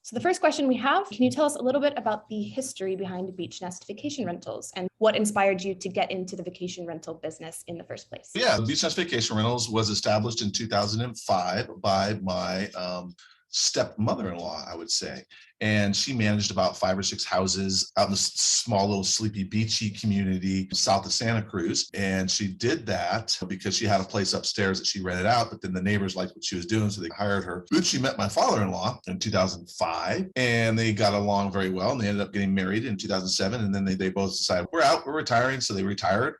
So the first question we have, can you tell us a little bit about the history behind Beachnest Vacation Rentals and what inspired you to get into the vacation rental business in the first place? Yeah, Beachnest Vacation Rentals was established in 2005 by my stepmother-in-law, I would say. And she managed about 5 or 6 houses out in this small little sleepy beachy community south of Santa Cruz. And she did that because she had a place upstairs that she rented out, but then the neighbors liked what she was doing, so they hired her. Then she met my father-in-law in 2005, and they got along very well, and they ended up getting married in 2007. And then they both decided, we're out, we're retiring. So they retired,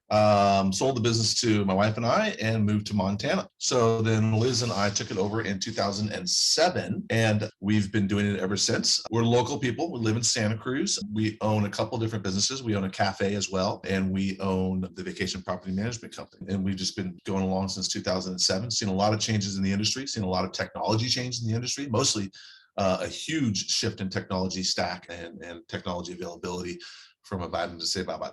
sold the business to my wife and I, and moved to Montana. So then Liz and I took it over in 2007, and we've been doing it ever since. We're local people. We live in Santa Cruz. We own a couple different businesses. We own a cafe as well, and we own the vacation property management company. And we've just been going along since 2007, seen a lot of changes in the industry, seen a lot of technology change in the industry, mostly a huge shift in technology stack and technology availability from about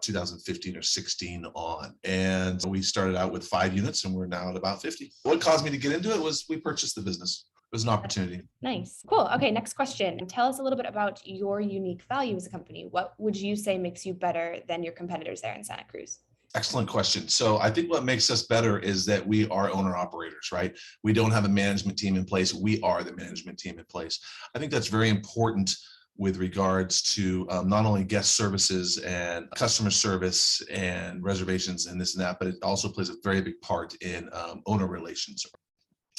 2015 or 16 on. And we started out with 5 units, and we're now at about 50. What caused me to get into it was we purchased the business. It was an opportunity. Nice. Cool. Okay, next question. Tell us a little bit about your unique value as a company. What would you say makes you better than your competitors there in Santa Cruz? Excellent question. So I think what makes us better is that we are owner operators, right? We don't have a management team in place. We are the management team in place. I think that's very important with regards to not only guest services and customer service and reservations and this and that, but it also plays a very big part in owner relations.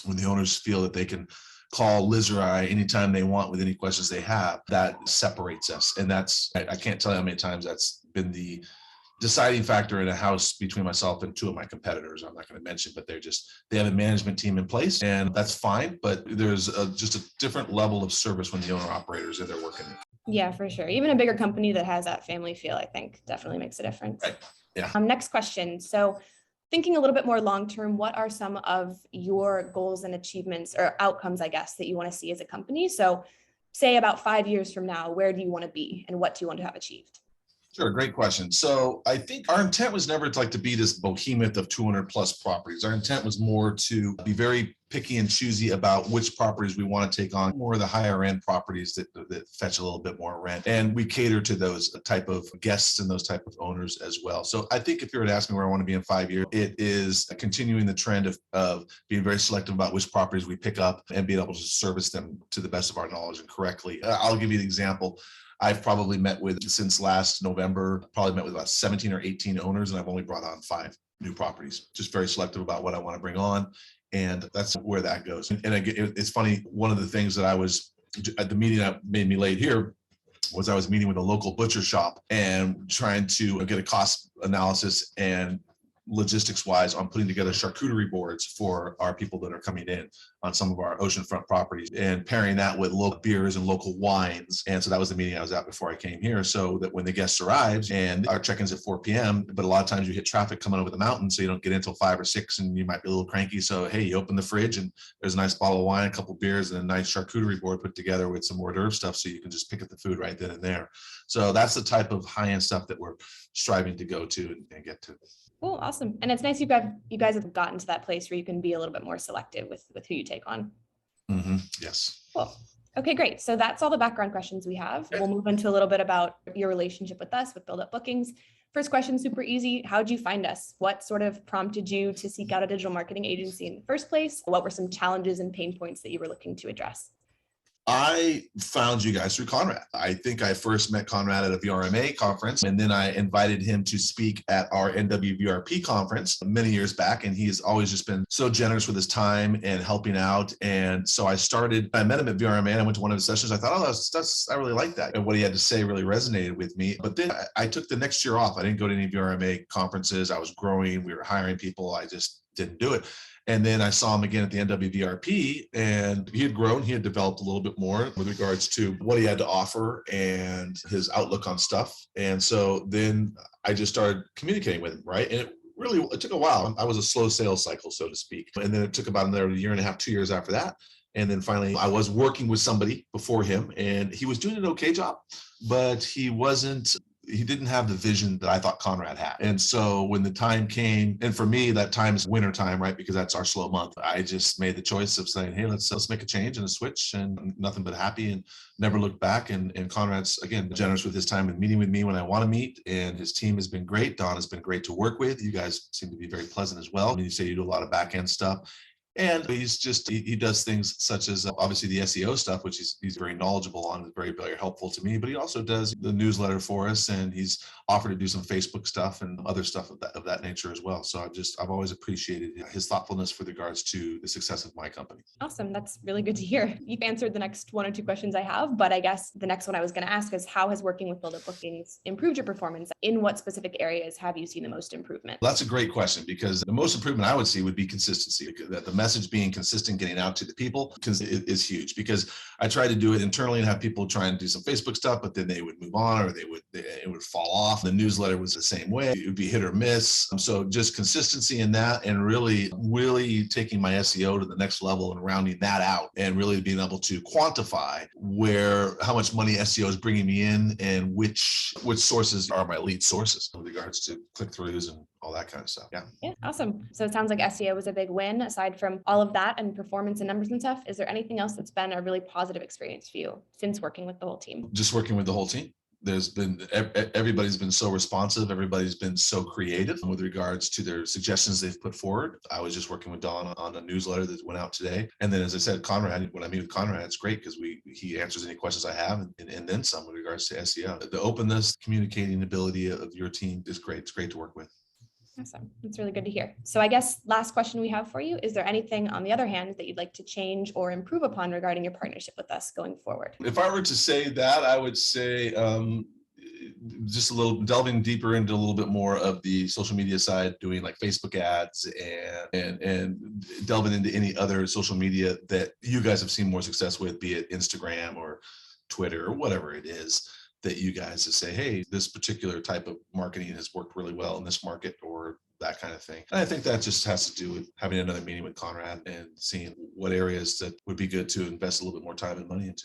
When the owners feel that they can call Liz or I anytime they want with any questions they have, that separates us. And that's, I can't tell you how many times that's been the deciding factor in a house between myself and 2 of my competitors. I'm not going to mention, but they have a management team in place, and that's fine. But there's just a different level of service when the owner operators are there working. Yeah, for sure. Even a bigger company that has that family feel, I think, definitely makes a difference. Right. Yeah. Next question. So thinking a little bit more long-term, what are some of your goals and achievements or outcomes, I guess, that you want to see as a company? So say about 5 years from now, where do you want to be and what do you want to have achieved? Sure, great question. So I think our intent was never to be this behemoth of 200 plus properties. Our intent was more to be very picky and choosy about which properties we want to take on, more of the higher end properties that fetch a little bit more rent. And we cater to those type of guests and those type of owners as well. So I think if you were to ask me where I want to be in 5 years, it is continuing the trend of being very selective about which properties we pick up and being able to service them to the best of our knowledge and correctly. I'll give you an example. I've probably met with, since last November, about 17 or 18 owners, and I've only brought on 5 new properties. Just very selective about what I want to bring on. And that's where that goes. And it's funny, one of the things that I was at the meeting that made me late here was I was meeting with a local butcher shop and trying to get a cost analysis and logistics wise on putting together charcuterie boards for our people that are coming in on some of our oceanfront properties and pairing that with local beers and local wines. And so that was the meeting I was at before I came here, so that when the guests arrive, and our check-in's at 4 p.m., but a lot of times you hit traffic coming over the mountain, so you don't get in until 5 or 6 and you might be a little cranky. So hey, you open the fridge and there's a nice bottle of wine, a couple beers, and a nice charcuterie board put together with some hors d'oeuvre stuff, so you can just pick up the food right then and there. So that's the type of high-end stuff that we're striving to go to and get to. Cool, awesome. And it's nice you guys have gotten to that place where you can be a little bit more selective with who you take on. Mm-hmm. Yes. Cool. Okay, great. So that's all the background questions we have. We'll move into a little bit about your relationship with us, with BuildUp Bookings. First question, super easy. How'd you find us? What sort of prompted you to seek out a digital marketing agency in the first place? What were some challenges and pain points that you were looking to address? I found you guys through Conrad. I think I first met Conrad at a VRMA conference, and then I invited him to speak at our NWVRP conference many years back. And he's always just been so generous with his time and helping out. And so I met him at VRMA and I went to one of his sessions. I thought, I really like that. And what he had to say really resonated with me. But then I took the next year off. I didn't go to any VRMA conferences. I was growing. We were hiring people. I just didn't do it. And then I saw him again at the NWVRP, and he had grown. He had developed a little bit more with regards to what he had to offer and his outlook on stuff. And so then I just started communicating with him, right? And it took a while. I was a slow sales cycle, so to speak. And then it took about another year and a half, 2 years after that. And then finally, I was working with somebody before him, and he was doing an okay job, but he wasn't he didn't have the vision that I thought Conrad had. And so when the time came, and for me, that time is winter time, right? Because that's our slow month. I just made the choice of saying, hey, let's make a change and a switch, and I'm nothing but happy and never looked back. And Conrad's, again, generous with his time and meeting with me when I want to meet. And his team has been great. Don has been great to work with. You guys seem to be very pleasant as well. I mean, you say you do a lot of back end stuff. And he does things such as obviously the SEO stuff, which he's very knowledgeable on, very, very helpful to me, but he also does the newsletter for us, and he's offered to do some Facebook stuff and other stuff of that nature as well. So I've always appreciated his thoughtfulness with regards to the success of my company. Awesome. That's really good to hear. You've answered the next one or two questions I have, but I guess the next one I was going to ask is, how has working with BuildUp Bookings improved your performance? In what specific areas have you seen the most improvement? Well, that's a great question, because the most improvement I would see would be consistency. That the message being consistent, getting out to the people, because it is huge. Because I try to do it internally and have people try and do some Facebook stuff, but then they would move on, or it would fall off. The newsletter was the same way. It would be hit or miss. So just consistency in that, and really taking my SEO to the next level and rounding that out, and really being able to quantify how much money SEO is bringing me in, and which sources are my lead sources with regards to click-throughs and all that kind of stuff. Yeah, awesome. So it sounds like SEO was a big win. Aside from all of that and performance and numbers and stuff, is there anything else that's been a really positive experience for you since working with the whole team? Just working with the whole team. Everybody's been so responsive. Everybody's been so creative with regards to their suggestions they've put forward. I was just working with Don on a newsletter that went out today. And then, as I said, Conrad, when I meet with Conrad, it's great because he answers any questions I have, and then some with regards to SEO. The openness, communicating ability of your team is great. It's great to work with. Awesome. That's really good to hear. So I guess last question we have for you, is there anything on the other hand that you'd like to change or improve upon regarding your partnership with us going forward? If I were to say that, I would say just a little delving deeper into a little bit more of the social media side, doing like Facebook ads and delving into any other social media that you guys have seen more success with, be it Instagram or Twitter or whatever it is, that you guys to say, hey, this particular type of marketing has worked really well in this market, or that kind of thing. And I think that just has to do with having another meeting with Conrad and seeing what areas that would be good to invest a little bit more time and money into.